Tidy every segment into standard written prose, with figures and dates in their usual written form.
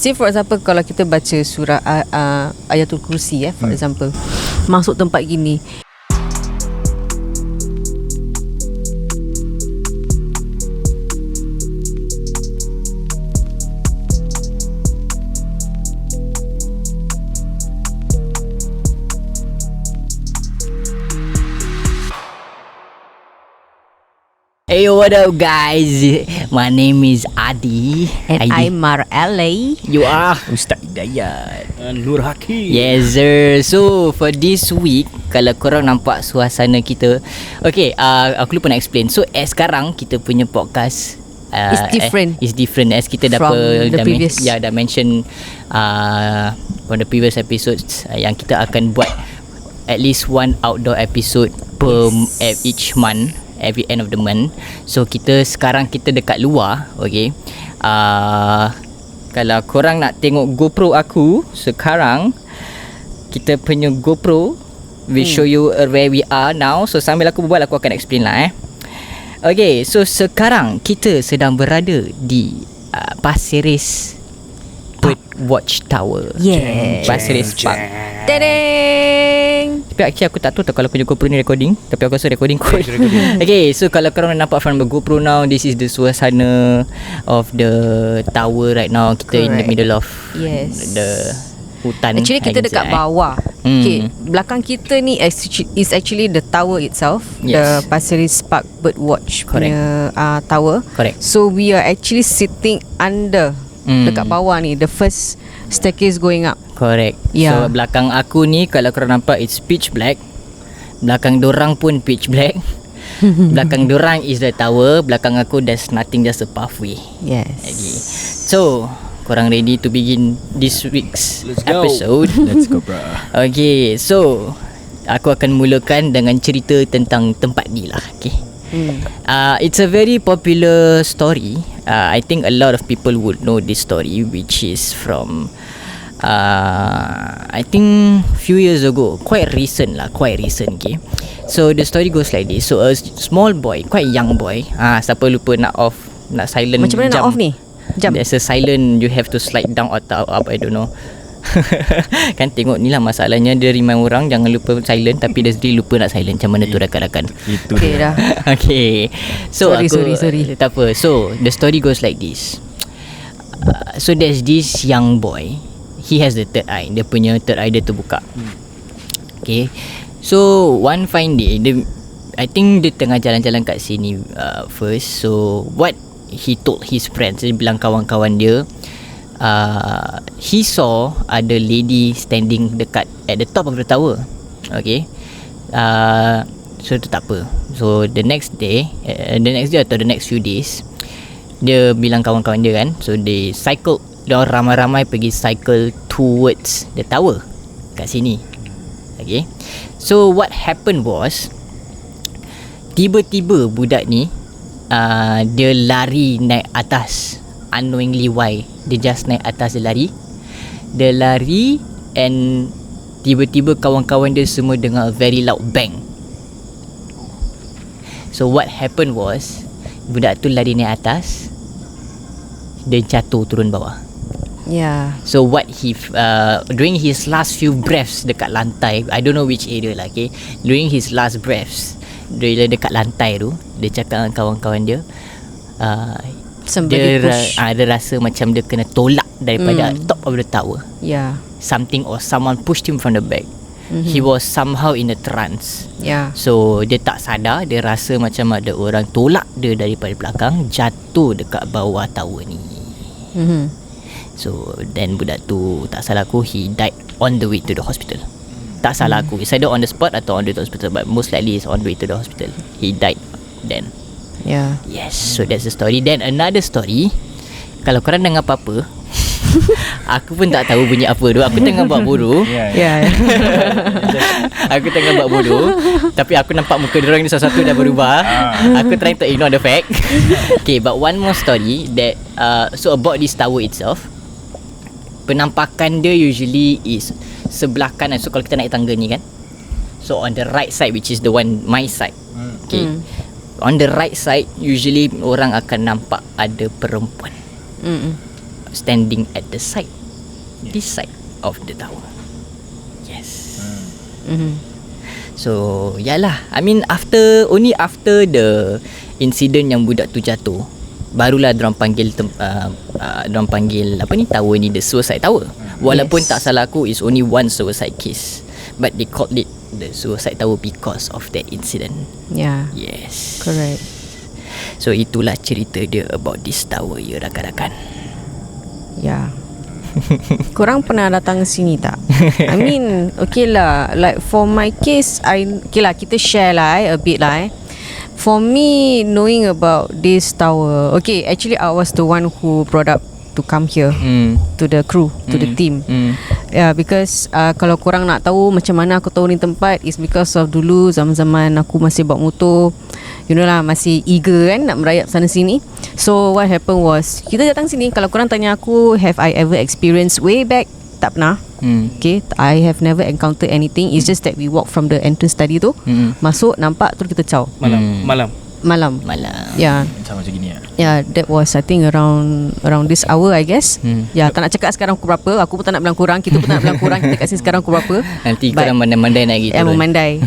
Say for example, kalau kita baca surah Ayatul Kursi for example, masuk tempat gini, Hey, what up guys? My name is Adi. and I'm Mar'Alay. You are Ustaz Hidayat, Nur Hakim. Yes sir. So for this week, kalau korang nampak suasana kita, okay, aku lupa nak explain. So sekarang kita punya podcast It's different. It's different as kita From the previous. dah mention from the previous episodes, yang kita akan buat at least one outdoor episode per each month, every end of the month. So sekarang kita dekat luar. Okay, kalau korang nak tengok GoPro aku sekarang, kita punya GoPro will show you where we are now. So sambil aku berbual, aku akan explain lah. Okay, so sekarang kita sedang berada di Pasir Ris Bird Watch Tower. Yeah. Pasir Ris Park. Tadang. Tapi actually aku tak tahu kalau punya GoPro ni recording, tapi aku rasa recording kot. Okay, so kalau korang nampak from the GoPro now, this is the suasana of the tower right now. Kita in the middle of the hutan. Actually kita dekat bawah. Okay, belakang kita ni is actually the tower itself. Yes. The Pasir Ris Park Bird Watch punya tower. Correct. So we are actually sitting under dekat bawah ni, the first staircase going up. Correct. Yeah. So belakang aku ni, kalau korang nampak, it's pitch black. Belakang dorang pun pitch black. Belakang dorang is the tower. Belakang aku there's nothing, just a pathway. Yes. Okay. So korang ready to begin this week's episode? Let's go bro. Okay, so aku akan mulakan dengan cerita tentang tempat ni lah. Okay. It's a very popular story. I think a lot of people would know this story, which is from I think few years ago, quite recent. Okay. So the story goes like this. So a small boy, quite young boy. Siapa lupa nak silent. Macam mana nak off ni? Jam. There's a silent, you have to slide down atau up, I don't know. Kan tengok ni lah masalahnya, dia remind orang jangan lupa silent, tapi dia sendiri lupa nak silent. Macam mana tu rakan-rakan? Itu Okay dah. Okay. So Sorry. tak apa. So the story goes like this. So there's this young boy. He has the third eye. Dia punya third eye dia terbuka. Okay. So one fine day, I think dia tengah jalan-jalan kat sini first. So what he told his friends, dia bilang kawan-kawan dia, he saw ada lady standing dekat at the top of the tower. Okay. So itu tak apa. So the next day atau the next few days, dia bilang kawan-kawan dia kan, so they cycle, dia ramai-ramai pergi cycle towards the tower kat sini. Okay. So what happened was, tiba-tiba budak ni dia lari naik atas. Unknowingly why, dia just naik atas, dia lari and tiba-tiba kawan-kawan dia semua dengar a very loud bang. So what happened was, budak tu lari naik atas, dia jatuh turun bawah. Yeah. So what during his last few breaths dekat lantai, I don't know which area lah, okay, during his last breaths, dia dekat lantai tu, dia cakap dengan kawan-kawan dia, Somebody push. dia rasa macam dia kena tolak daripada top of the tower. Yeah. Something or someone pushed him from the back. He was somehow in a trance. Yeah. So dia tak sadar, dia rasa macam ada orang tolak dia daripada belakang, jatuh dekat bawah tower ni. So then budak tu, tak salah aku, he died on the way to the hospital. Tak salah aku, it's either on the spot atau on the way to the hospital, but most likely it's on the way to the hospital. He died then. Yeah. Yes, so that's the story. Then another story, kalau korang dengar apa-apa, aku pun tak tahu bunyi apa tu. Aku tengah buat bodoh. Yeah. Aku tengah buat bodoh, tapi aku nampak muka diorang ni satu-satu dah berubah. Aku trying to ignore the fact. Okay, but one more story that so about this tower itself, penampakan dia usually is sebelah kanan. So kalau kita naik tangga ni kan, so on the right side, which is the one my side. Okay. On the right side, usually orang akan nampak ada perempuan. standing at the side, this side of the tower. Yes. So yalah, I mean only after the incident yang budak tu jatuh, barulah dorang panggil dorang panggil apa ni, tower ni the suicide tower. Walaupun tak salah aku is only one suicide case, but they called it the suicide tower because of that incident. Yeah. Yes. Correct. So itulah cerita dia about this tower ya rakan-rakan. Yeah. Korang pernah datang sini tak? I mean, okay lah, like for my case, okay lah, kita share lah a bit lah. For me, knowing about this tower, okay, actually I was the one who brought up to come here to the crew, to the team. Yeah, because kalau korang nak tahu macam mana aku tahu ni tempat, is because of dulu zaman-zaman aku masih bawa motor, you know lah, masih eager kan nak merayap sana sini. So what happened was, kita datang sini, kalau korang tanya aku, have I ever experienced way back, tak pernah. Okay, I have never encountered anything. It's just that we walk from the entrance tadi tu, masuk, nampak, terus kita caw. Malam. Yeah. Sama macam gini lah. Yeah, that was I think around this hour I guess. Yeah, tak nak cakap sekarang pukul berapa. Aku pun tak nak bilang korang, kita pun tak nak bilang korang kita kat sini sekarang pukul berapa. Nanti korang mandai-mandai nak gitu. Memandai.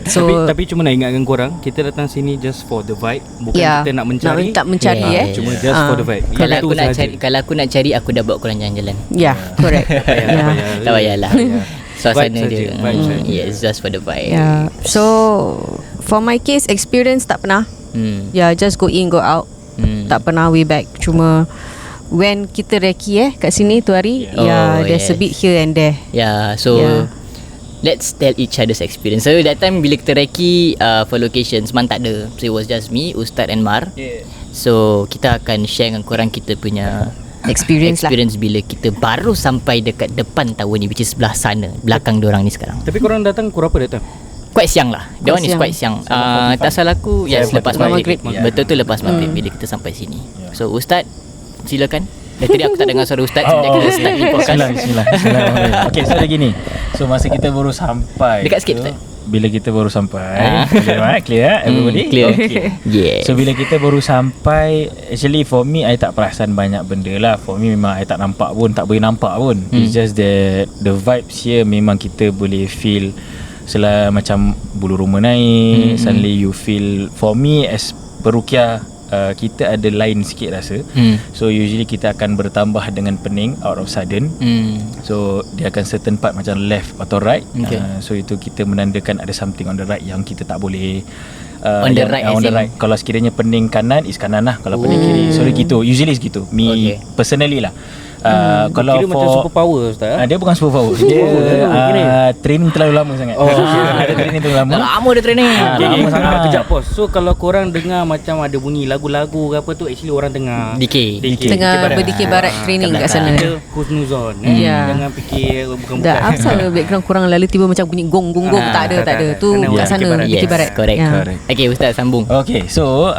So tapi cuma nak ingatkan korang, kita datang sini just for the vibe, bukan kita nak mencari. Tak mencari Cuma just for the vibe. Kalau aku nak cari, aku dah bawa korang jalan-jalan. Yeah, correct. Tak payahlah. Suasana dia. Vibe Yes, just for the vibe. Yeah. So for my case, experience tak pernah. Yeah, just go in, go out. Tak pernah way back. Cuma when kita recce kat sini tu hari, there's a bit here and there. Yeah, so let's tell each other's experience. So that time bila kita recce for locations, Man tak ada. So it was just me, Ustaz and Mar. So kita akan share dengan korang kita punya experience bila kita baru sampai dekat depan tower ni, which is sebelah sana, belakang diorang ni sekarang. Tapi korang datang pukul berapa datang? Quite siang lah. That one is quite siang. Tak salah aku, lepas maghrib. Betul tu, lepas maghrib bila kita sampai sini. So Ustaz, silakan. Dari tadi aku tak dengar suara Ustaz. Sejak kita start ni podcast. Bismillah. Okay, so begini. So masa kita baru sampai, dekat sikit Ustaz. Bila kita baru sampai, clear everybody? Clear. Okay. Yes. So bila kita baru sampai, actually for me, I tak perasan banyak benda lah. For me memang I tak nampak pun, tak boleh nampak pun. It's just that the vibes here memang kita boleh feel macam bulu rumah naik. Suddenly you feel, for me as perukia, kita ada lain sikit rasa. So usually kita akan bertambah dengan pening out of sudden. So dia akan certain part macam left atau right. So itu kita menandakan ada something on the right yang kita tak boleh on the right. Kalau sekiranya pening kanan is kanan lah, kalau pening kiri. So gitu, usually is gitu. Me personally lah. Kalau kira macam super power Ustaz. Dia bukan super power. Dia training terlalu lama sangat. Dia training terlalu lama. Lama dia training. Lama sangat. Kejap pos. So kalau korang dengar macam ada bunyi lagu-lagu ke apa tu, actually orang tengah tengah berdikir barat training kat sana. Ada husnuzon. Jangan fikir bukan-bukan. Dah asal background korang lalu tiba macam bunyi gong. Tak ada. Tu kat sana dikir barat. Correct. Okay Ustaz, sambung. Okay, so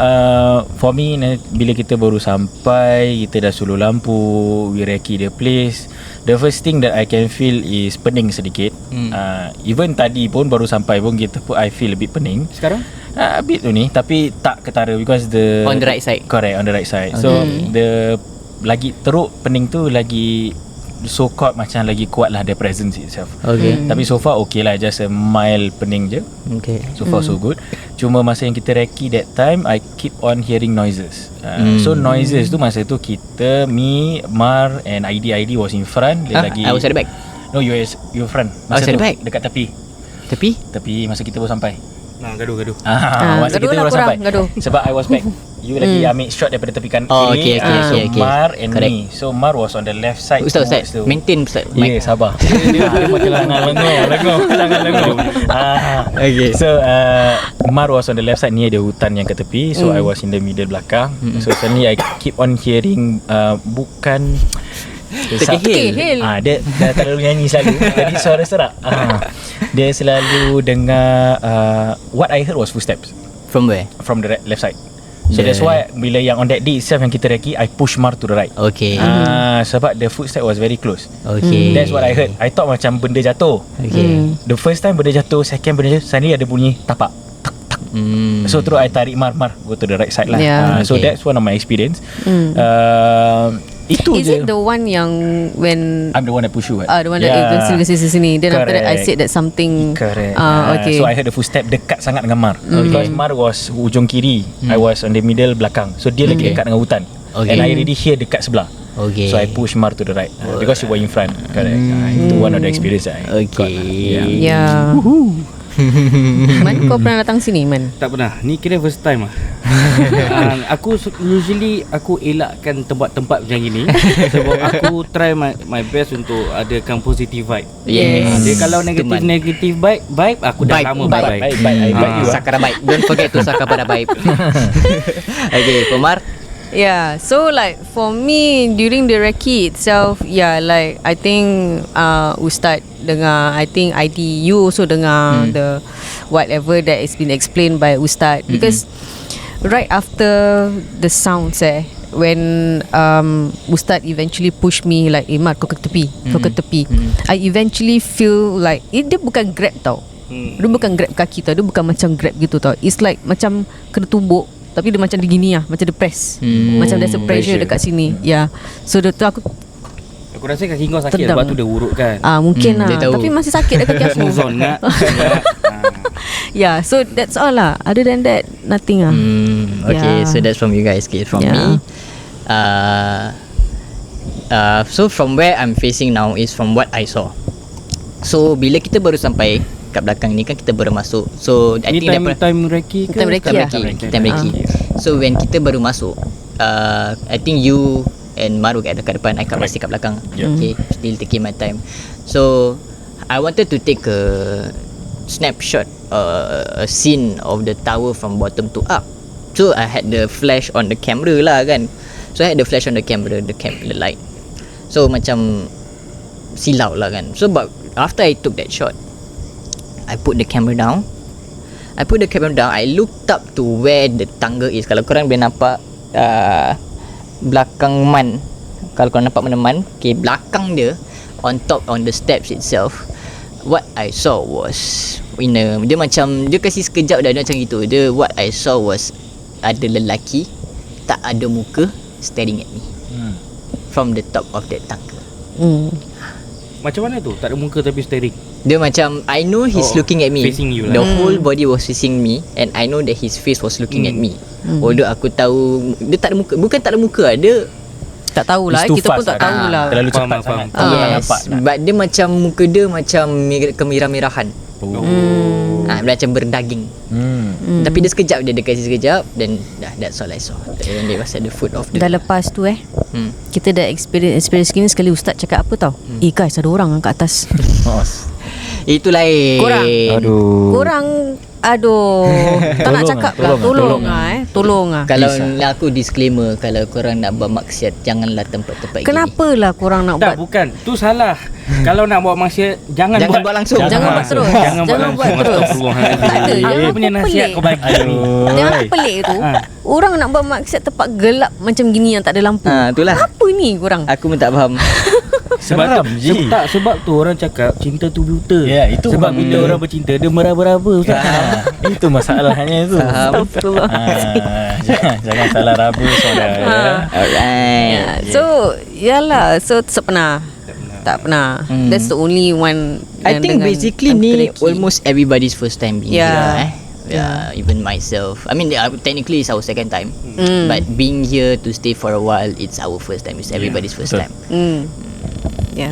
for me, bila kita baru sampai, kita dah suluh lampu, we recce the place, the first thing that I can feel is pening sedikit. Even tadi pun baru sampai pun kita pun I feel a bit pening. Sekarang? A bit tu ni, tapi tak ketara because the on the right side. Correct, on the right side. So the lagi teruk pening tu, lagi so called macam lagi kuat lah the presence itself. Tapi so far okay lah, just a mild pening je. So far so good. Cuma masa yang kita recce that time, I keep on hearing noises. So noises tu masa tu kita, me, Mar and ID was in front. Dia lagi, I was at the back. No, you were front. Masa at the tu back. dekat tepi masa kita baru sampai. Gaduh. Masa kita baru sampai. Sebab I was back. You lagi ambil shot daripada tepi kiri. Okay. So Mar and me. So Mar was on the left side. Ustaz, maintain Ustaz. Sabar. Dia macam lengur. Jangan lengur. Okay. So Mar was on the left side, near the hutan yang ke tepi. So I was in the middle belakang. So suddenly I keep on hearing bukan Tekehil. Dia dah terlalu nyanyi selalu. Jadi suara serak. Dia selalu dengar what I heard was footsteps. From where? From the left side. So that's why bila yang on that day itself yang kita recce, I push Mar to the right. Okay. Sebab the footstep was very close. Okay. That's what I heard. I thought macam benda jatuh. Okay. The first time benda jatuh, second benda jatuh, suddenly ada bunyi tapak. So terus I tarik Mar go to the right side lah. Yeah. So that's one of my experience. Itu Is je. it the one yang when I'm the one that push you, right? the one that ke sini. Then after that I said that something. Correct. Okay. So I heard the footstep dekat sangat dengan Mar. Because Mar was ujung kiri, I was on the middle belakang. So dia lagi dekat dengan hutan. Okay. And I already hear dekat sebelah. Okay. So I push Mar to the right because she was in front. Correct. Itu one of the experience that I got. Okay. Yeah. Man, kau pernah datang sini, Man? Tak pernah. Ni kira first time lah. Aku usually aku elakkan tempat-tempat macam gini sebab aku try my best untuk adakan positive vibe. Yes. Dia kalau negative vibe aku dah Vibe, lama vibe, vibe. Baik. Sakara baik. Don't forget to Sakara baik. Okay, Komar. Yeah, so like for me during the recce itself, yeah, like I think Ustaz dengar, I think ID you also dengar the whatever that is been explained by Ustaz because right after the sounds when Ustaz eventually push me like Mar kau ke tepi, kau ke tepi, I eventually feel like dia bukan grab tau. Dia bukan grab kaki tau, dia bukan macam grab gitu tau. It's like macam kena tumbuk tapi dia macam digini lah, macam dia press, macam there's a pressure dekat sini. Yeah. So tu aku Aku rasa kaki kau sakit Tendang. sebab tu dia urut kan. mungkin dia lah, tahu. tapi masih sakit dekat kaki aku. Move on nak. Yeah, so that's all lah. Other than that, nothing lah. Okay, Yeah. so that's from you guys. Okay, from me. So from where I'm facing now is from what I saw. So bila kita baru sampai kat belakang ni kan kita baru masuk. So I Ni think time recce ke? Time recce lah. Time recce. So when kita baru masuk, I think you and Maru kat dekat depan, I kat masih kat belakang. Okay, still taking my time. So I wanted to take a snapshot, a scene of the tower from bottom to up. So I had the flash on the camera lah kan. So I had the flash on the camera, the light. So macam silau lah kan. So but after I took that shot, I put the camera down. I looked up to where the tangga is. Kalau korang boleh nampak belakang Man, kalau korang nampak mana Man, okay, belakang dia on top on the steps itself, what I saw was dia macam dia kasi sekejap dah dia macam gitu. What I saw was ada lelaki tak ada muka staring at me from the top of that tangga. Macam mana tu? Tak ada muka tapi staring. Dia macam I know he's looking at me. Facing you lah. The whole body was facing me and I know that his face was looking at me. Although aku tahu dia tak ada muka. Bukan tak ada muka, dia Tak tahulah, It's too kita pun fast tak lah. tahulah. Terlalu Faham, cepat faham. sangat. Tak yes, nampak. but dia macam muka dia macam kemerah-merahan. Macam berdaging. Tapi dia sekejap dia kasi sekejap dan that's all I saw. Then they was at the foot of the Dah lepas tu kita dah experience gini sekali Ustaz cakap apa tau? Guys, ada orang kat atas. itu lain. Korang. Korang tak nak cakap lah. Tolong lah. Kalau aku disclaimer, kalau korang nak buat maksiat janganlah tempat-tempat gini. Kenapa lah korang nak Tak, buat? bukan. Tu salah. Kalau nak buat maksiat jangan buat langsung. Jangan buat terus. Jangan buat terus. Tak ada. Jangan punya apa nasihat pelik. kau bagi ni. Yang apa pelik tu, orang nak buat maksiat tempat gelap macam gini yang tak ada lampu. Itulah. Apa ni korang? Aku pun tak faham. Sebab tu, Ji. sebab tu orang cakap cinta tu buta. Ya, itu sebab memang bila betul. orang bercinta dia meraba-raba Ustaz. Itu masalahnya tu. Astagfirullah. Jangan salah rabu saudara. Alright. So, yalah. So, pernah? Tak pernah. That's the only one. I think dengan basically time ni tereki. almost everybody's first time being Yeah. here. Yeah, even myself. I mean, technically it's our second time, but being here to stay for a while, it's our first time. It's everybody's first betul. time. Ya.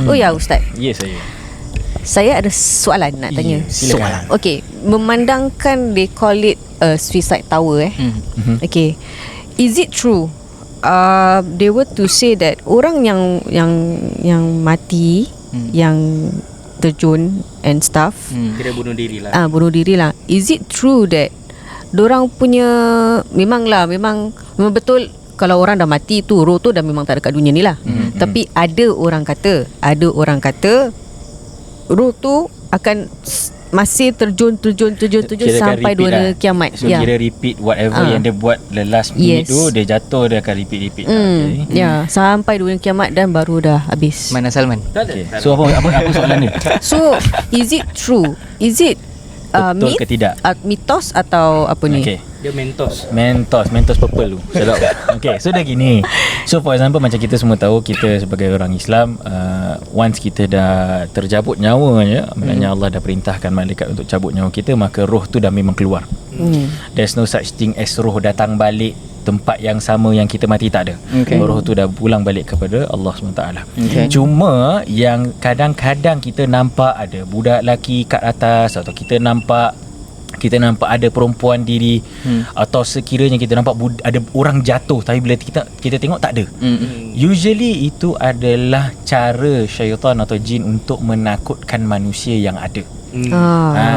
Oh ya Ustaz, Ya saya. saya ada soalan nak tanya. silakan. Okay, memandangkan they call it a suicide tower Okay, is it true? They were to say that orang yang mati, yang terjun and stuff, Kira bunuh diri lah. bunuh diri lah. Is it true that dorang punya memang betul kalau orang dah mati tu roh tu dah memang tak ada kat dunia ni lah. Tapi ada orang kata roh tu akan masih terjun Kira sampai repeat dunia lah. kiamat. So kira repeat whatever yang dia buat the last minute Yes. tu, dia jatuh dia akan repeat. Ya, sampai dunia kiamat dan baru dah habis. Mana Salman? Tak ada. Okay. So apa soalan dia? So is it true? Is it Betul myth? ke tidak? Mitos atau apa ni? Okay. Dia Mentos Mentos purple tu. Sedap. Okay, so dah gini. So for example, macam kita semua tahu, kita sebagai orang Islam, once kita dah tercabut nyawa je, maknanya Allah dah perintahkan malaikat untuk cabut nyawa kita, maka roh tu dah memang keluar. There's no such thing as roh datang balik tempat yang sama yang kita mati, tak ada. Roh tu dah pulang balik kepada Allah SWT. Cuma yang kadang-kadang kita nampak ada budak lelaki kat atas, atau kita nampak ada perempuan diri, atau sekiranya kita nampak ada orang jatuh, tapi bila kita tengok tak ada. Usually itu adalah cara syaitan atau jin untuk menakutkan manusia yang ada.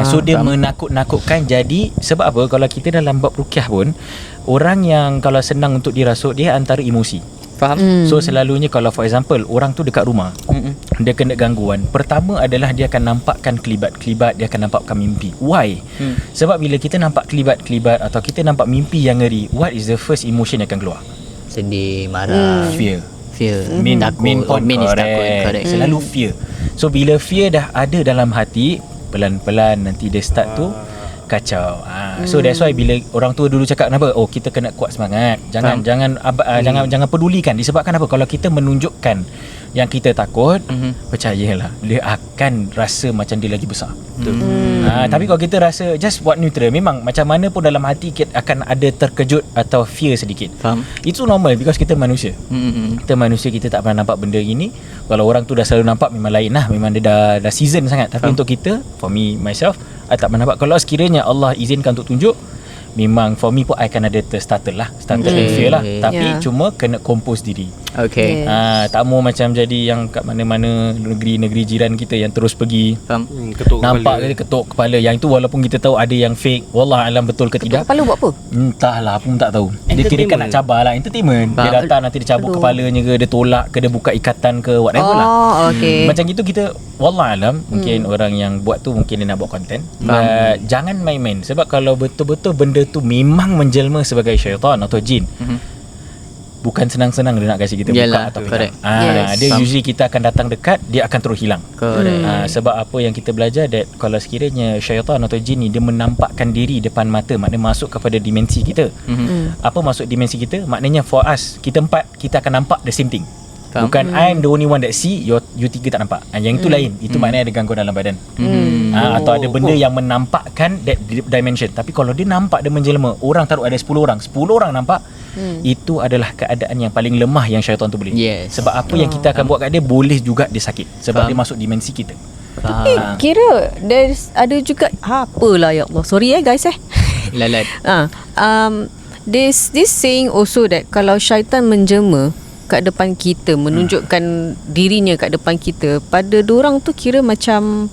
So dia menakut-nakutkan. Jadi sebab apa, kalau kita dalam bab ruqyah pun, orang yang kalau senang untuk dirasuk, dia antara emosi. Faham? So selalunya kalau for example orang tu dekat rumah, dia kena gangguan, pertama adalah dia akan nampakkan kelibat-kelibat, dia akan nampakkan mimpi. Why? Sebab bila kita nampak kelibat-kelibat atau kita nampak mimpi yang ngeri, what is the first emotion yang akan keluar? Sedih, marah, Fear. main is takut. Correct. Selalu fear. So bila fear dah ada dalam hati, pelan-pelan nanti dia start tu kacau. So that's why bila orang tua dulu cakap kenapa, oh kita kena kuat semangat, jangan pedulikan. Disebabkan apa, kalau kita menunjukkan yang kita takut, percayalah dia akan rasa macam dia lagi besar. Tapi kalau kita rasa just buat neutral, memang macam mana pun dalam hati kita akan ada terkejut atau fear sedikit. Faham? Itu normal, because kita manusia. Kita manusia, kita tak pernah nampak benda ini. Kalau orang tu dah selalu nampak, memang lain lah, memang dia dah season sangat. Tapi untuk kita, for me myself, I tak pernah nampak. Kalau sekiranya Allah izinkan untuk tunjuk, memang for me pun I akan ada startle and fear lah. Tapi cuma kena compose diri. Tak mau macam jadi yang kat mana-mana negeri-negeri jiran kita yang terus pergi ketuk kepala. Yang itu walaupun kita tahu ada yang fake, wallah alam betul ke tidak. Kepala buat apa? Entahlah, aku pun tak tahu. Dia kira kan nak cabar lah, entertainment. Dia datang nanti dia cabut kepalanya ke, dia tolak ke, dia buka ikatan ke, whatever lah. Macam itu kita, wallah alam, mungkin orang yang buat tu mungkin dia nak buat konten. Jangan main-main. Sebab kalau betul-betul benda tu memang menjelma sebagai syaitan atau jin, bukan senang-senang dia nak kasi kita buka atau hilang. Dia usually kita akan datang dekat, dia akan terus hilang. Sebab apa yang kita belajar, that kalau sekiranya syaitan atau jin ni dia menampakkan diri depan mata, maknanya masuk kepada dimensi kita. Apa masuk dimensi kita? Maknanya for us, kita empat, kita akan nampak the same thing. Bukan I'm the only one that see, you tiga tak nampak. Yang itu lain. Itu maknanya ada gangguan dalam badan. Atau ada benda yang menampakkan that dimension. Tapi kalau dia nampak, dia menjelma, orang taruh ada 10 orang, 10 orang nampak, itu adalah keadaan yang paling lemah yang syaitan tu boleh. Sebab apa yang kita akan buat kat dia, boleh juga dia sakit. Sebab dia masuk dimensi kita. Tapi kira ada juga, apalah ya Allah, sorry guys Lalat. This saying also that kalau syaitan menjelma kat depan kita, menunjukkan dirinya kat depan kita, pada dorang tu kira macam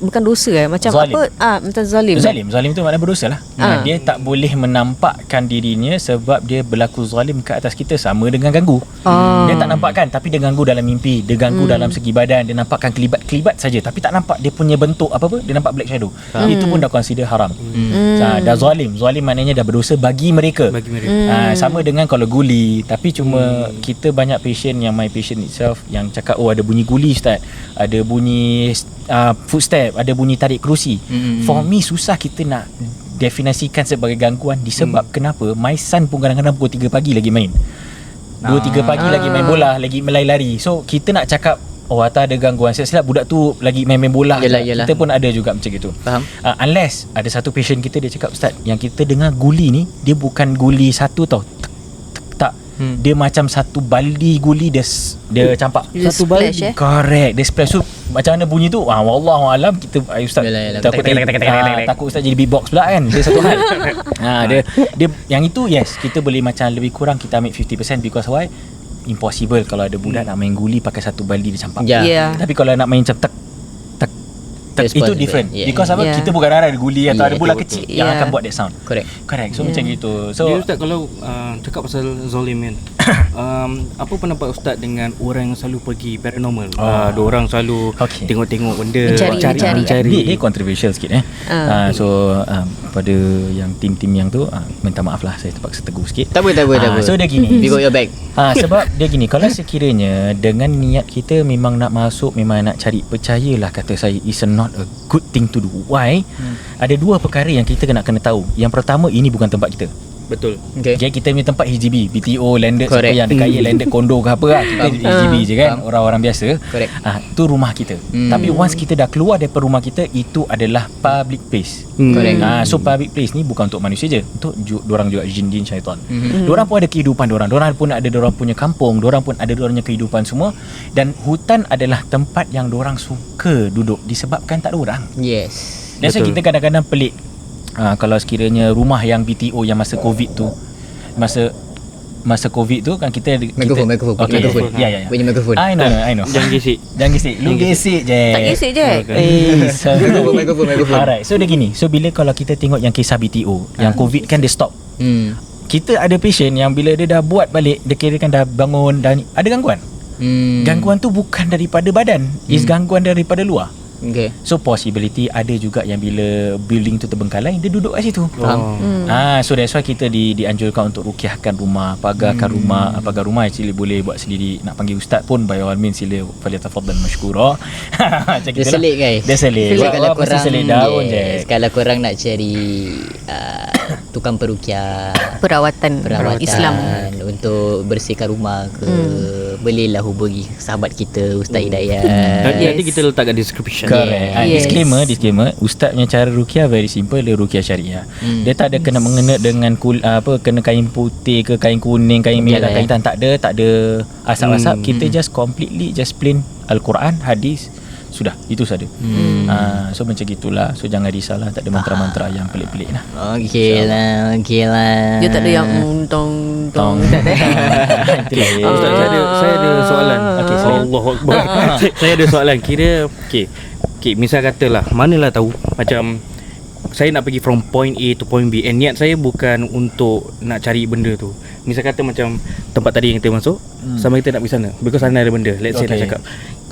bukan dosa macam zalim. Macam zalim tu maknanya berdosa lah. Dia tak boleh menampakkan dirinya sebab dia berlaku zalim ke atas kita, sama dengan ganggu. Dia tak nampakkan, tapi dia ganggu dalam mimpi, dia ganggu dalam segi badan, dia nampakkan kelibat-kelibat saja, tapi tak nampak dia punya bentuk apa-apa, dia nampak black shadow. Itu pun dah consider haram. Dah zalim maknanya dah berdosa bagi mereka. Sama dengan kalau guli, tapi cuma kita banyak patient yang my patient itself yang cakap, oh ada bunyi guli ustaz, ada bunyi footstep, ada bunyi tarik kerusi. For me susah kita nak definisikan sebagai gangguan. Disebab kenapa, my son pun kadang-kadang pukul 3 pagi lagi main, 2-3 pagi lagi main bola, lagi melari-lari. So kita nak cakap, oh atas ada gangguan, silap budak tu lagi main bola. Yalah. Kita pun ada juga macam itu. Unless ada satu patient kita, dia cakap, ustaz, yang kita dengar guli ni, dia bukan guli satu tau, tak, dia macam satu baldi guli dia campak. Satu baldi. Correct. Dia splash. So macam mana bunyi tu? Wallahu alam. Kita ustaz takut ustaz jadi beatbox pula kan. Dia satu hal. Dia yang itu yes, kita boleh macam lebih kurang kita ambil 50%, because why? Impossible kalau ada budak nak main guli pakai satu baldi dia campak. Tapi kalau nak main macam itu different. Because apa? Kita bukan ada guli atau ada bola kecil yang akan buat that sound. Correct. So macam gitu. So dia ustaz kalau cakap pasal zalim kan. apa pendapat Ustaz dengan orang yang selalu pergi paranormal? Diorang selalu tengok-tengok benda, Mencari. Dia controversial sikit So pada yang tim-tim yang tu minta maaf lah, saya terpaksa tegur sikit. Tak apa. So dia gini, We got your back. sebab dia gini, kalau sekiranya dengan niat kita memang nak masuk, memang nak cari, percayalah kata saya, is not a good thing to do. Why? Ada dua perkara yang kita kena tahu. Yang pertama, ini bukan tempat kita. Betul. Okay. Okay, kita punya tempat HDB, BTO, landed, Correct. siapa yang ada kaya, landed kondo ke apa lah, kita HDB je kan, orang-orang biasa. Correct. Tu rumah kita. Tapi once kita dah keluar daripada rumah kita, itu adalah public place. Correct. So public place ni bukan untuk manusia je, untuk dorang juga jin-jin syaitan. Dorang pun ada kehidupan dorang pun ada dorang punya kampung, dorang pun ada dorang punya kehidupan semua. Dan hutan adalah tempat yang dorang suka duduk disebabkan tak ada orang. Yes. That's why kita kadang-kadang pelik. Kalau sekiranya rumah yang BTO yang masa COVID tu, masa COVID tu kan kita Mikrofon. Okay. Mikrofon. Ya. Bunyi mikrofon. I know. Jangan gesek. Jangan gesek. Lu gesek je. Tak gesek je. Mikrofon. Alright. So dia gini. So bila kalau kita tengok yang kisah BTO, yang COVID kan dia stop. Kita ada patient yang bila dia dah buat balik, dia kira kan dah bangun dan ada gangguan. Gangguan tu bukan daripada badan, is gangguan daripada luar. Okay. So possibility ada juga yang bila building tu terbengkalai, dia duduk kat situ. Faham. So that's why kita dianjurkan untuk rukiahkan rumah, pagarkan rumah. Pagar rumah actually boleh buat sendiri. Nak panggil ustaz pun by all means sila falyatafaddal mashkura. Macam Dia selit guys. Dia selit. So, kalau korang selit daun je. Kalau korang nak cari tukang perukiah, Perawatan Islam. untuk bersihkan rumah ke, bolehlah hubungi sahabat kita Ustaz Hidayat. Nanti kita letak kat description. Correct. Yes. Disclaimer, ustaz punya cara rukiah very simple, dia rukiah syariah. Dia tak ada kena mengena dengan kena kain putih ke kain kuning, kain merah, kain hitam, tak ada asap-asap. Kita just completely just plain Al-Quran, hadis, sudah, itu saja. So macam gitulah. So jangan risaulah, tak ada mantra-mantra yang pelik-pelik lah. Okey lah. Dia tak ada yang tong tak ada. Ustaz, saya ada soalan. Allahu Akbar. Saya ada soalan. Kira okay, misal katalah, manalah tahu macam saya nak pergi from point A to point B, and niat saya bukan untuk nak cari benda tu. Misal kata macam tempat tadi yang kita masuk, sama kita nak pergi sana because sana ada benda. Let's say nak cakap,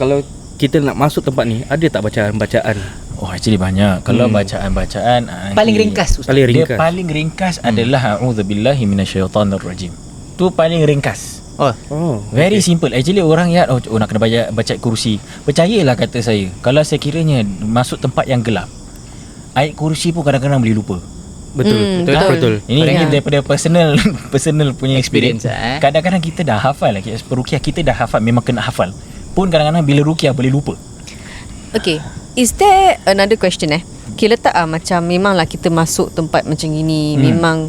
kalau kita nak masuk tempat ni, ada tak bacaan-bacaan? Oh, actually banyak. Kalau bacaan-bacaan Paling ringkas Ustaz. Paling ringkas. Dia paling ringkas adalah a'udzubillahi minasyaitonirrajim. Tu paling ringkas. Oh. Very simple. Actually orang ingat nak kena baca kursi. Percayalah kata saya, kalau sekiranya masuk tempat yang gelap, ayat kursi pun kadang-kadang boleh lupa. Betul. Ini daripada personal punya experience. Kadang-kadang kita dah hafal lagi. Perukiah kita dah hafal, memang kena hafal. Pun kadang-kadang bila rukiah boleh lupa. Okay, is there another question Okay, letak macam memanglah kita masuk tempat macam gini, memang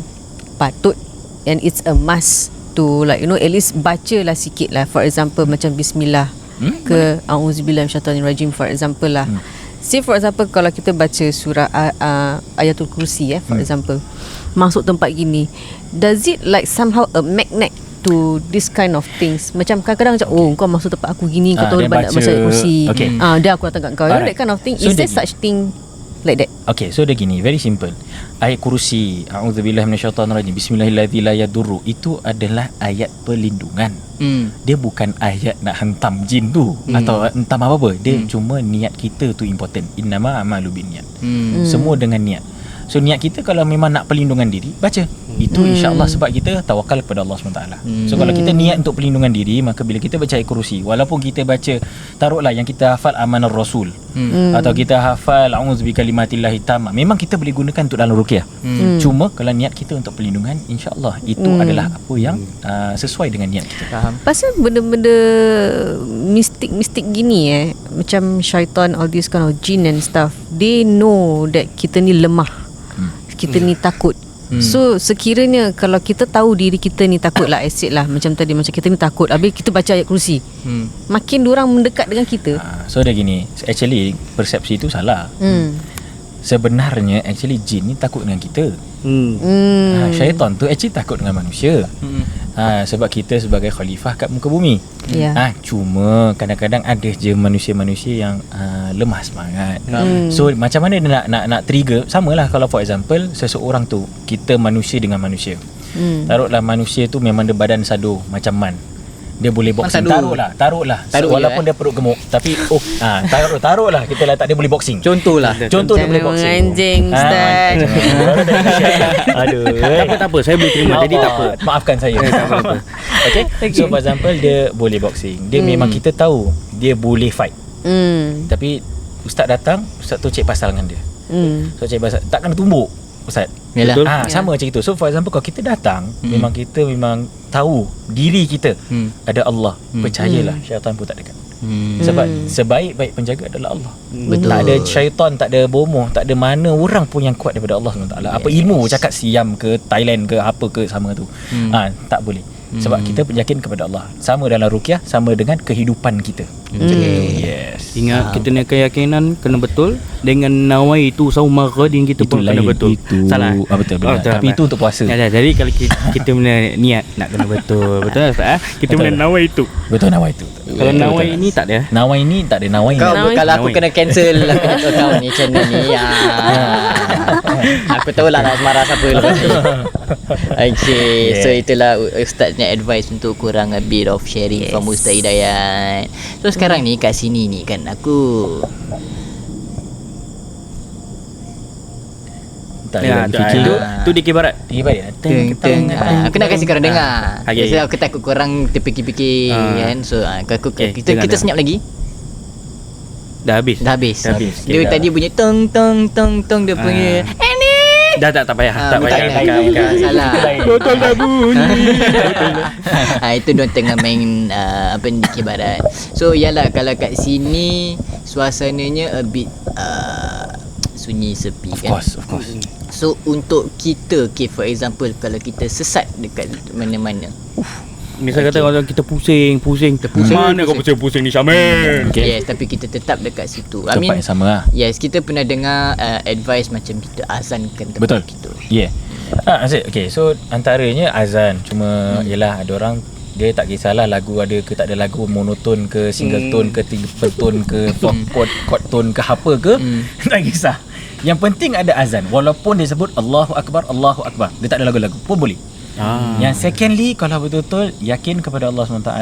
patut and it's a must to like at least bacalah sikit lah. For example macam bismillah ke auzubillahi minasyaitonirrajim for example lah. Say for example kalau kita baca surah Ayatul Kursi for example, masuk tempat gini, does it like somehow a magnet to this kind of things? Macam kadang-kadang macam kau masuk tempat aku gini, kau tahu banyak baca Ayatul Kursi, dia aku datang kat kau. That kind of thing. So is there such thing like that? Okay, so dia gini, very simple. Ayat kursi, a'udzubillahi minasyaitonirrajim, bismillahirrahmanirrahim, la yadurru, itu adalah ayat perlindungan. Dia bukan ayat nak hentam jin tu atau hentam apa-apa. Dia cuma niat kita tu important. Innama a'malu binniyat. Semua dengan niat. So niat kita kalau memang nak perlindungan diri, baca. Itu insya-Allah sebab kita tawakal kepada Allah SWT. So kalau kita niat untuk perlindungan diri, maka bila kita baca ayat kursi, walaupun kita baca, taruhlah yang kita hafal Amanar Rasul, atau kita hafal a'udzu bikalimatillahi tammah, memang kita boleh gunakan untuk dalam ruqyah. Cuma kalau niat kita untuk perlindungan, insya-Allah itu adalah apa yang sesuai dengan niat kita. Faham. Pasal benda-benda mistik gini macam syaitan, all this kind of jin and stuff, they know that kita ni lemah, kita ni takut. So sekiranya kalau kita tahu diri kita ni takut lah, acid lah macam tadi, macam kita ni takut, habis kita baca ayat kursi, makin diorang mendekat dengan kita. So dah gini, actually persepsi itu salah. Sebenarnya actually jin ni takut dengan kita. Syaitan tu actually takut dengan manusia. Sebab kita sebagai khalifah kat muka bumi. Cuma kadang-kadang ada je manusia-manusia yang lemah semangat. So macam mana dia nak trigger? Samalah kalau for example seseorang tu, kita manusia dengan manusia. Taruhlah manusia tu memang dia badan sado macam man. Dia boleh boxing. Sadu. Taruhlah. Taruh Walaupun je, dia perut gemuk, tapi taruhlah kita letak dia boleh boxing. Contoh lah. Contoh dia boleh Jangan boxing. menganjing, Ustaz. Aduh. Tak apa, saya boleh terima. Jadi tak apa. Maafkan saya. Okay. So for example dia boleh boxing. Dia memang kita tahu dia boleh fight. Tapi ustaz datang, ustaz tu cek pasal dengan dia. So cek pasal tak kena tumbuk ustaz. Yalah. Betul. Sama macam itu. So for example kalau kita datang, memang kita memang tahu diri kita ada Allah. Percayalah syaitan pun tak dekat. Sebab sebaik-baik penjaga adalah Allah. Betul. Tak ada syaitan, tak ada bomoh, tak ada mana orang pun yang kuat daripada Allah SWT. Apa ilmu cakap Siam ke Thailand ke apa ke sama tu. Tak boleh. Sebab kita yakin kepada Allah. Sama dalam ruqyah, sama dengan kehidupan kita. Yes. Ingat kita ni keyakinan kena betul dengan nawaitu sauma ghadin kita pun kena betul. Salah. Betul. Tapi itu untuk puasa. Jadi kalau kita punya niat nak kena betul. Betul tak? Kita punya nawaitu. Betul nawai itu. Kalau nawai ni tak ada. Nawai ni tak ada nawai. Kalau aku kena cancel account ni, channel ni. Aku tahu lah nak marah siapa lepas ni. Okay, so itulah Ustaz punya advice untuk korang, a bit of sharing from Ustaz Hidayat. So sekarang ni kat sini ni kan aku Tak Ya, ada fikir. tu di kibarat. teng. Aku nak kasi korang dengar. Okay. So aku takut korang terfikir-fikir kan. So Okay, kita dengar. senyap lagi. Dah habis. Dah habis. Dah habis. Dia tadi bunyi tong dia punya. Dah tak payah. Tak payah. Bukan. Salah. Botol dah bunyi. Itu diorang tengah main apa ni di Barat. So yalah, kalau kat sini suasananya a bit sunyi sepi kan. Of course. So untuk kita, okay, for example kalau kita sesat dekat mana-mana, Misal kata kalau kita pusing. Mana kau pusing ni Syamil? Okay. yes, tapi kita tetap dekat situ. I Tempat mean, yang sama lah. yes, kita pernah dengar advice macam kita azankan tempat Betul. kita. Yeah. Okay, so antaranya azan. Cuma yalah ada orang dia tak kisahlah lagu ada ke tak ada lagu, monoton ke single tone ke triple tone ke chord tone ke apa ke, tak kisah. Yang penting ada azan. Walaupun dia sebut Allahu Akbar, dia tak ada lagu-lagu pun boleh. Yang secondly, kalau betul-betul yakin kepada Allah SWT,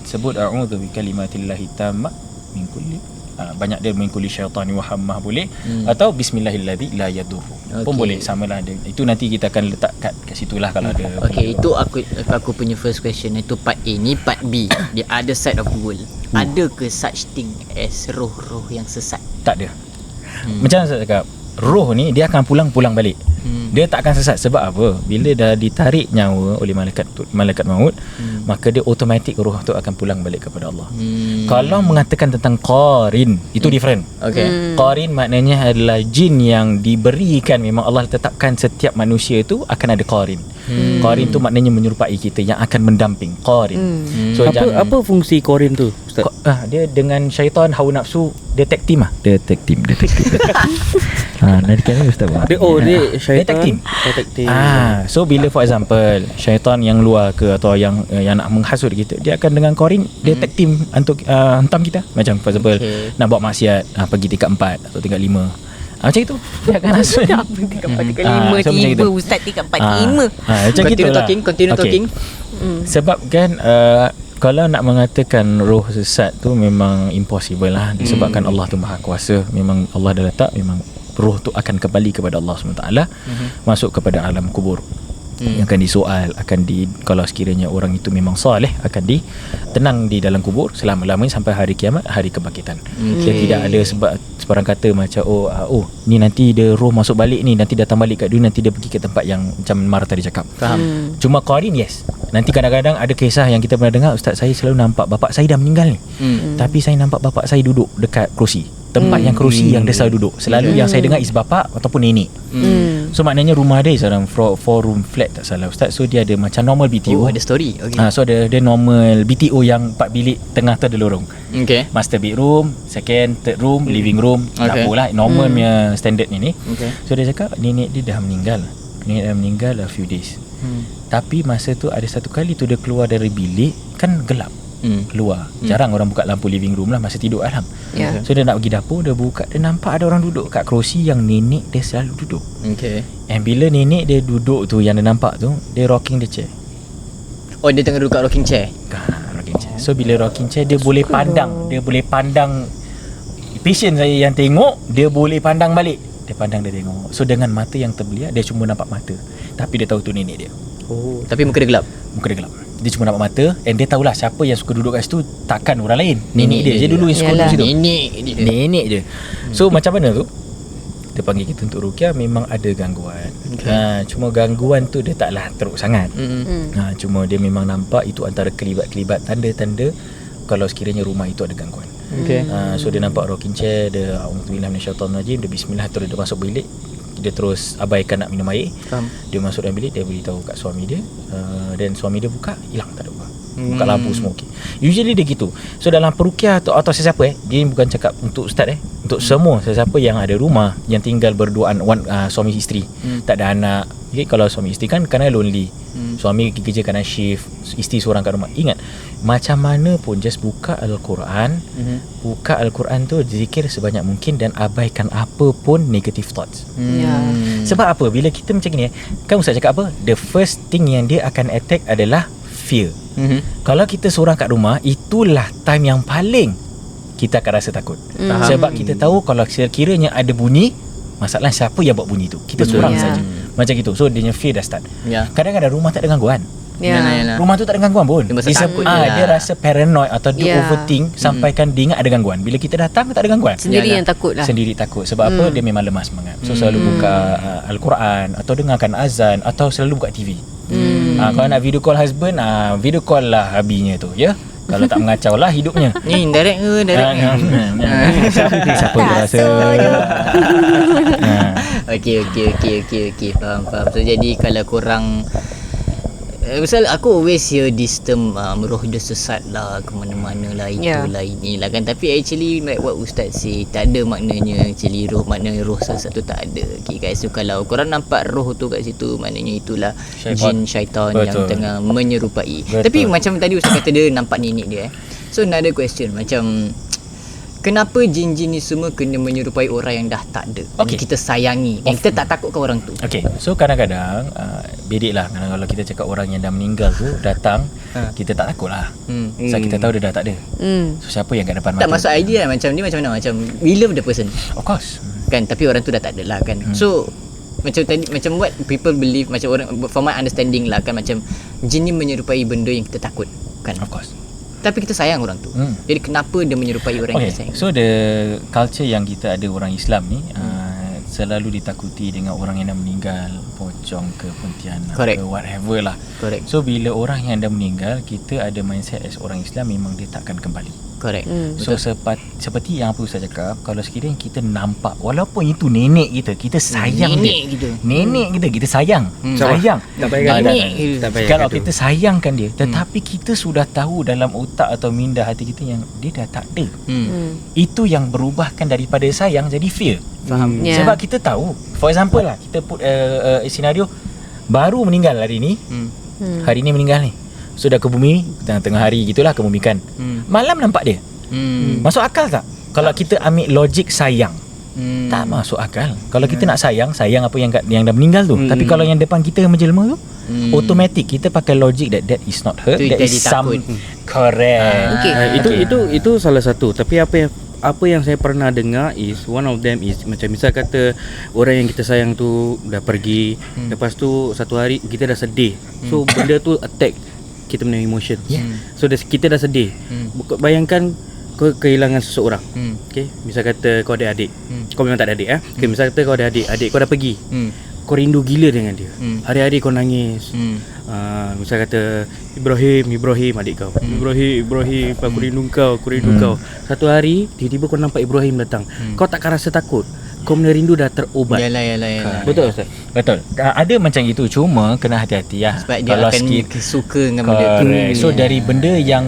sebut a'udzu bikalimatillahi tammah min kulli banyak dia min kulli syaitani wa hammah boleh, atau bismillahilladzi la yadurru pun boleh, samalah dia. Itu nanti kita akan letak kat situlah kalau ada. Okay, itu aku punya first question. Itu part A. Ni part B, the other side of the world. Ada ke such thing as roh-roh yang sesat? Tak ada. Macam saya cakap, roh ni dia akan pulang balik. Dia tak akan sesat. Sebab apa? Bila dah ditarik nyawa oleh malaikat maut, maka dia automatik roh tu akan pulang balik kepada Allah. Kalau mengatakan tentang qarin, itu different. Okay. Qarin maknanya adalah jin yang diberikan, memang Allah tetapkan setiap manusia tu akan ada qarin. Qarin tu maknanya menyerupai kita, yang akan mendamping. Qarin. So Apa fungsi korin tu Ustaz? dia dengan syaitan, hawa nafsu, detect team. Nanti kan Ustaz. Dia syaitan. Detect team. So bila for example syaitan yang luar ke atau yang nak menghasut kita, dia akan dengan qarin detect team untuk hentam kita. Macam for example nak buat maksiat, pergi tingkat 4 atau tingkat 5. Macam itu. Dia akan hasut. Tingkat 4, tingkat 5, so macam tiba itu. Ustaz tingkat 4, 5. Macam gitulah. Continue talking. Sebab kan kalau nak mengatakan roh sesat tu memang impossible lah. Disebabkan Allah tu maha kuasa. Memang Allah dah letak, memang roh tu akan kembali kepada Allah SWT, masuk kepada alam kubur. Yang akan disoal, kalau sekiranya orang itu memang soleh, akan ditenang di dalam kubur selama-lamanya sampai hari kiamat, hari kebangkitan. Dia tidak ada sebarang kata macam ni nanti dia roh masuk balik ni, nanti datang balik kat dunia, nanti dia pergi ke tempat yang macam Mar tadi cakap. Faham. Cuma qarin, yes. Nanti kadang-kadang ada kisah yang kita pernah dengar, ustaz saya selalu nampak bapak saya dah meninggal ni, tapi saya nampak bapak saya duduk dekat kerusi, tempat yang kerusi yang dia selalu duduk. Selalu yang saya dengar is bapak ataupun nenek. So maknanya rumah dia seorang 4 room flat tak salah ustaz. So dia ada macam normal BTO. Ada story. Okay. So ada normal BTO yang 4 bilik, tengah tu ada lorong. Okay. Master bedroom, second, third room, living room, dapur lah, normal punya standard ni. Okay. So dia cakap nenek dia dah meninggal. Nenek dah meninggal a few days. Tapi masa tu ada satu kali tu dia keluar dari bilik, kan gelap. keluar. Jarang orang buka lampu living room lah masa tidur alam. Yeah. So dia nak pergi dapur, dia buka, dia nampak ada orang duduk kat kerusi yang nenek dia selalu duduk. Okay. And bila nenek dia duduk tu, yang dia nampak tu, dia rocking the chair. Oh, dia tengah duduk kat rocking chair. Rocking chair. So bila rocking chair, dia boleh pandang. Dia boleh pandang. Patient saya yang tengok, dia boleh pandang balik. Dia pandang, dia tengok. So dengan mata yang terbeliak, dia cuma nampak mata. Tapi dia tahu tu nenek dia. Oh, tapi muka dia gelap. Muka dia gelap. Dia cuma nampak mata. And dia tahulah siapa yang suka duduk kat situ. Takkan orang lain. Nenek dia. Dia dulu yang suka duduk situ. Nenek je. So macam mana tu? Dia panggil kita untuk ruqyah, memang ada gangguan. Cuma gangguan tu dia taklah teruk sangat. Cuma dia memang nampak itu antara kelibat-kelibat tanda-tanda kalau sekiranya rumah itu ada gangguan. So dia nampak rocking chair, dia auzubillahi minasyaitonirrajim, dia bismillah, terus dia masuk bilik. Dia terus abaikan nak minum air. Dia masuk dalam bilik, dia beritahu kat suami dia, dan suami dia buka, hilang, tak ada apa. Buka lampu semua okey. Usually dia gitu. So dalam peruqyah atau sesiapa dia bukan cakap untuk ustaz untuk semua sesiapa yang ada rumah yang tinggal berduaan, suami isteri, tak ada anak. Okay, kalau suami isteri kan kadang lonely. Suami kerja kadang shift, isteri seorang kat rumah. Ingat, macam mana pun just buka Al-Quran. Buka Al-Quran tu, zikir sebanyak mungkin dan abaikan apa pun negative thoughts. Sebab apa? Bila kita macam ni, kan ustaz cakap apa? The first thing yang dia akan attack adalah fear. Kalau kita seorang kat rumah, itulah time yang paling kita akan rasa takut. Sebab kita tahu kalau sekiranya ada bunyi, masalah siapa yang buat bunyi tu? Kita seorang saja. Macam gitu. So dia punya fear dah start. Kadang-kadang rumah tak ada gangguan. Rumah tu tak ada gangguan pun. Dia rasa paranoid atau dia overthink sampaikan dia ingat ada gangguan. Bila kita datang tak ada gangguan. Sendiri yang takut lah. Sendiri takut. Sebab apa? Dia memang lemah semangat. So selalu buka Al-Quran atau dengarkan azan atau selalu buka TV. Kalau nak video call husband, video call lah habinya tu, ya. Kalau tak mengacau lah hidupnya. Ni direct ke? Siapa terasa? Okay, faham. So jadi kalau korang misal aku always hear this term roh dia sesat lah, ke mana-mana lah, itulah inilah kan. Tapi actually like what Ustaz say, tak ada maknanya actually roh, maknanya roh sesat tu tak ada. Okay guys, so kalau korang nampak roh tu kat situ, maknanya itulah jin syaitan yang tengah menyerupai. Tapi macam tadi Ustaz kata dia nampak nenek dia. So another question, macam kenapa jin-jin ni semua kena menyerupai orang yang dah tak ada, yang kita sayangi, yang kita tak takut ke orang tu? Okay, so kadang-kadang bedek lah kalau kita cakap orang yang dah meninggal tu datang, kita tak takut lah. Sebab kita tahu dia dah tak ada. So siapa yang kat depan mata? Tak masuk idea lah macam ni, macam mana, macam we love the person, of course, kan, tapi orang tu dah tak ada lah kan. So macam tadi, macam what people believe, macam orang, for my understanding lah kan, macam jin ni menyerupai benda yang kita takut kan, of course, tapi kita sayang orang tu. Jadi kenapa dia menyerupai orang yang kita sayang? So the culture yang kita ada orang Islam ni, selalu ditakuti dengan orang yang dah meninggal, pocong ke pontianak ke whatever lah. So bila orang yang dah meninggal, kita ada mindset as orang Islam, memang dia takkan kembali. So seperti yang apa Ustaz cakap, kalau sekiranya kita nampak, walaupun itu nenek kita sayang nenek kita sayang. Tak payah kalau kita sayangkan dia, tetapi kita sudah tahu dalam otak atau minda hati kita yang dia dah tak ada. Itu yang berubahkan daripada sayang jadi fear. Faham. Sebab kita tahu, for example lah, kita put senario baru meninggal hari ni, hari ni meninggal ni, so dah ke bumi tengah hari gitulah, kebumikan. Malam nampak dia. Masuk akal tak? Kalau kita ambil logik sayang, tak masuk akal. Kalau kita nak sayang apa yang dah meninggal tu. Tapi kalau yang depan kita yang menjelma tu, automatic kita pakai logik that is not her, that is some correct. Itu salah satu. Tapi apa yang saya pernah dengar is, one of them is macam misal kata orang yang kita sayang tu dah pergi, lepas tu satu hari kita dah sedih. So benda tu attack kita punya emotion. So kita dah sedih. Bayangkan kau kehilangan seseorang. Okay, misal kata kau ada adik, kau memang tak ada adik okay, misal kata kau ada adik kau dah pergi, kau rindu gila dengan dia. Hari-hari kau nangis. Misal kata Ibrahim adik kau, Ibrahim aku rindu kau. Satu hari tiba-tiba kau nampak Ibrahim datang, kau takkan rasa takut. Kau punya rindu dah terubat. Yalah. Betul Ustaz? Betul. Ada macam itu, cuma kena hati-hati lah. Sebab dia kalau akan suka dengan benda tu. So dari benda yang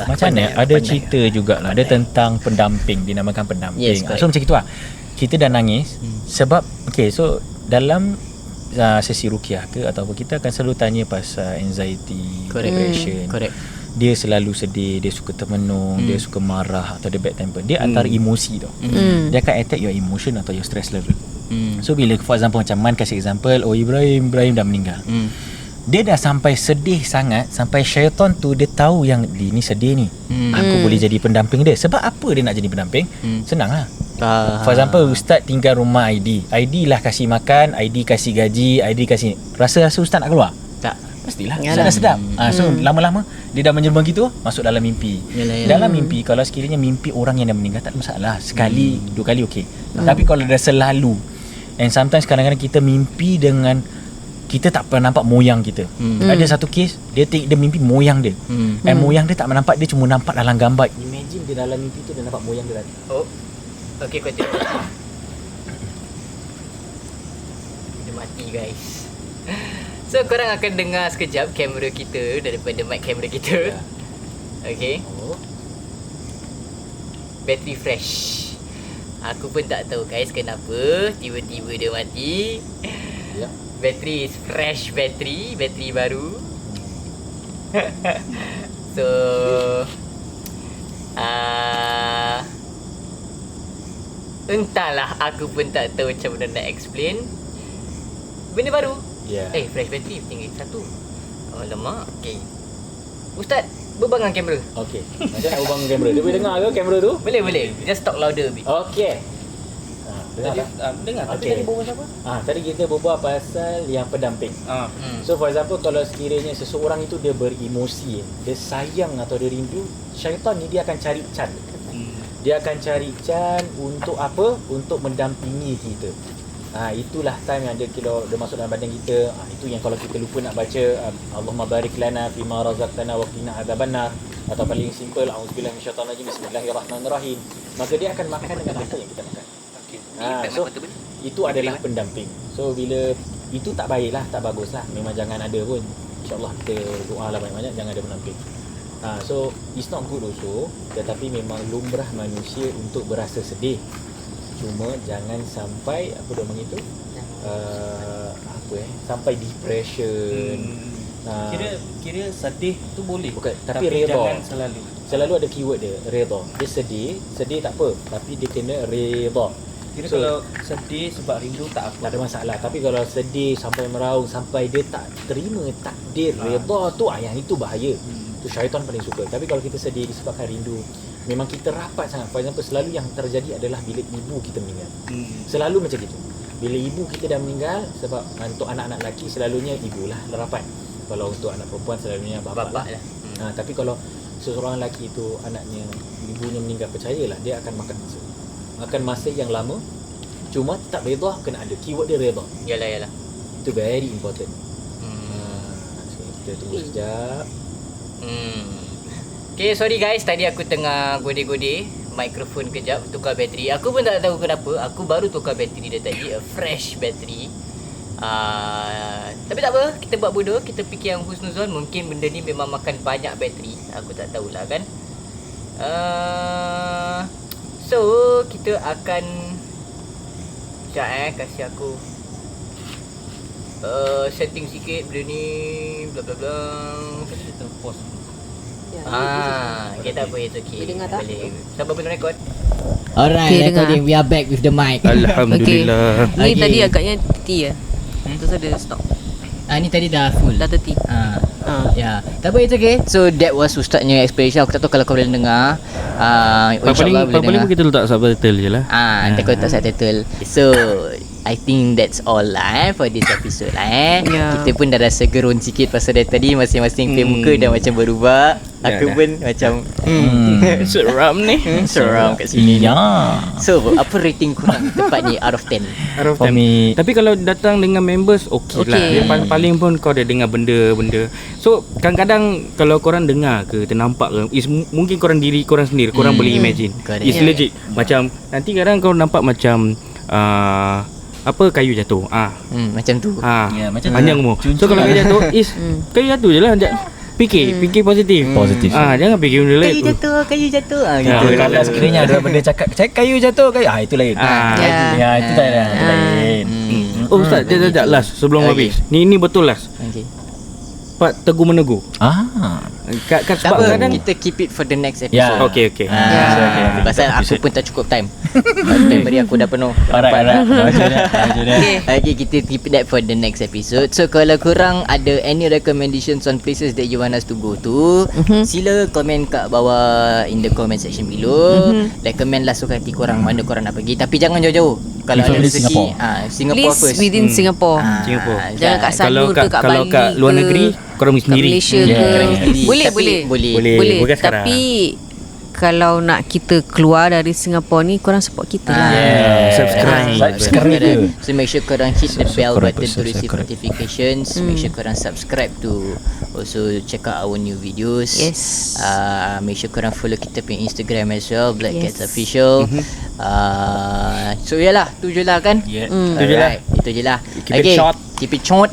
macam mana, ada cerita jugalah, ada tentang pendamping, dinamakan pendamping. So macam itu lah, kita dah nangis sebab so dalam sesi ruqyah ke atau apa, kita akan selalu tanya pasal anxiety, depression. dia selalu sedih, dia suka termenung, dia suka marah atau dia bad temper. Dia antara emosi tau. Dia akan attack your emotion atau your stress level. So bila for example macam Man kasih example, Ibrahim dah meninggal. Dia dah sampai sedih sangat sampai syaitan tu dia tahu yang dia ni sedih ni. Aku boleh jadi pendamping dia. Sebab apa dia nak jadi pendamping? Senang lah. For example ustaz tinggal rumah ID lah kasih makan, ID kasih gaji, ID kasih. Rasa ustaz nak keluar? Tak. Pastilah. Ustaz dah sedap. So lama-lama dia dah menjelma gitu, masuk dalam mimpi. Dalam mimpi kalau sekiranya mimpi orang yang dah meninggal tak ada masalah. Sekali, dua kali okey. Tapi kalau dah selalu, and sometimes kadang-kadang kita mimpi dengan kita tak pernah nampak moyang kita. Ada satu kes dia mimpi moyang dia. And moyang dia tak nampak, dia cuma nampak dalam gambar. Imagine dia dalam mimpi tu dia nampak moyang dia. Oh. Okey, kau tengok. Dia mati guys. So korang akan dengar sekejap kamera kita daripada mic kamera kita. Okay. Bateri fresh. Aku pun tak tahu guys kenapa tiba-tiba dia mati. Bateri is fresh bateri baru. So entahlah, aku pun tak tahu macam mana nak explain. Benda baru. Fresh bateri tinggal satu. Alamak. Okay. Ustaz, berbangang kamera. Okay. Macam nak berbangun kamera? Dia boleh dengar ke kamera tu? Boleh. Just talk louder a bit. Okay. Dengar. Tapi tadi berbual siapa? Tadi kita berbual pasal yang pendamping. So for example kalau sekiranya seseorang itu dia beremosi, dia sayang atau dia rindu, syaitan ni dia akan cari can. Dia akan cari can untuk apa? Untuk mendampingi kita. Itulah time yang dia masuk dalam badan kita. Itu yang kalau kita lupa nak baca Allahumma barik lana fima razaqtana wa qina adzabannar, atau paling simple auzubillahi minasyaitanir rajim bismillahirrahmanirrahim. Maka dia akan makan dengan apa yang kita makan. So itu adalah pendamping. So bila itu tak baiklah, tak baguslah, memang jangan ada pun. InsyaAllah kita doalah banyak-banyak jangan ada pendamping. So it's not good also, tetapi memang lumrah manusia untuk berasa sedih. Cuma jangan sampai apa dia begitu sampai depression. Kira sedih tu boleh. Bukan, tapi redha. Jangan selalu ada keyword dia, redha. Dia sedih tak apa, tapi dia kena redha. Kira kalau sedih sebab rindu tak apa, tak ada masalah. Tapi kalau sedih sampai meraung, sampai dia tak terima takdir redha tu, yang itu bahaya. Tu syaitan paling suka. Tapi kalau kita sedih disebabkan rindu, memang kita rapat sangat. For example, selalu yang terjadi adalah bila ibu kita meninggal. Selalu macam itu. Bila ibu kita dah meninggal, sebab untuk anak-anak lelaki selalunya ibulah rapat. Kalau untuk anak perempuan selalunya bapa lah. Tapi kalau seseorang lelaki itu anaknya, ibunya meninggal, percayalah dia akan makan masa yang lama. Cuma tetap redha, kena ada keyword dia redha. Yalah. Itu very important. So, kita tunggu sekejap. Okay, sorry guys, tadi aku tengah gode-gode mikrofon kejap, tukar bateri. Aku pun tak tahu kenapa, aku baru tukar bateri dia tadi, a fresh bateri. Tapi tak apa, kita buat bodoh, kita fikir yang husnuzon. Mungkin benda ni memang makan banyak bateri, aku tak tahulah kan. So kita akan sekejap kasih aku setting sikit benda ni, bla bla bla. kita pause. Okay, tak apa, it's okay. Boleh dengar tak? Boleh. Sabar belum record. Alright, Okay, recording. We are back with the mic. Alhamdulillah. Ni Okay. tadi agaknya T terus ada stop. Ni tadi dah full. Dah 30. Ya. Tak apa, it's okay. So that was Ustaznya explanation. Aku tak tahu kalau kau boleh dengar. InsyaAllah boleh Paling dengar. kita letak subtitle je lah. Nanti kau letak subtitle. So I think that's all lah for this episode lah. Ya. Kita pun dah rasa gerun sikit pasal dari tadi masing-masing muka dah macam berubah. Aku dah. pun macam Seram ni. seram kat sini ni. Ya. So apa rating korang tepat ni out of 10? For me, Tapi kalau datang dengan members okey lah. Okey. Yang paling pun kau dah dengar benda-benda. So kadang-kadang kalau korang dengar ke ternampak ke, mungkin korang diri korang sendiri korang boleh imagine. Correct. It's legit. Macam nanti kadang kau nampak macam apa kayu jatuh. Macam tu. Ya, macam tu panjang lah. umur. So kalau kayu jatuh kayu jatuh je lah. Fikir positif. Positif. Jangan fikir benda lain. Kayu jatuh. Gitu. Kalau sekiranya ada benda cakap kayu jatuh, itu lain. Ya. Itu tak ada. Itu lain. Oh Ustaz, sekejap last sebelum Okay. habis. Ni betul last. Okay. Part tegur menegur. Kan Tak sebab apa, kadang kita keep it for the next episode. Yeah. Okay. Pasal aku pun tak cukup time. Memory aku dah penuh. Alright. Macam ni. Okay, kita keep that for the next episode. So kalau korang ada any recommendations on places that you want us to go to, sila komen kat bawah in the comment section below. Recommend lah suka hati korang mana korang nak pergi. Tapi jangan jauh-jauh. Kalau ada Preferably rezeki, Singapore Please first. within Singapore. Singapore. Jangan kat Sanur ke kat Kalau Bali kat luar ke, negeri korang pergi kat sendiri. Malaysia Yeah. ke. Korang sendiri. Boleh. Boleh. Bukan sekarang. Tapi kalau nak kita keluar dari Singapore ni, korang support kita lah. Subscribe. So make sure korang hit the bell Subscribe, button to receive subscribe. notifications. Make sure korang subscribe to also check out our new videos. Yes. Make sure korang follow kita punya Instagram as well, Black Yes. Cats Official. So yalah, tu je lah kan. Yeah. Itu je lah. Keep it short. Keep it short.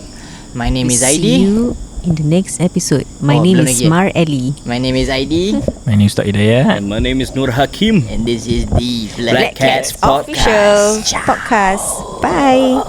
My name is See Aidi. you in the next episode. My name belum is lagi. Mar Ali. My name is Aidi. My name is Ustaz Hidayat. And my name is Nur Hakim. And this is the Black Cats Official Podcast. Bye.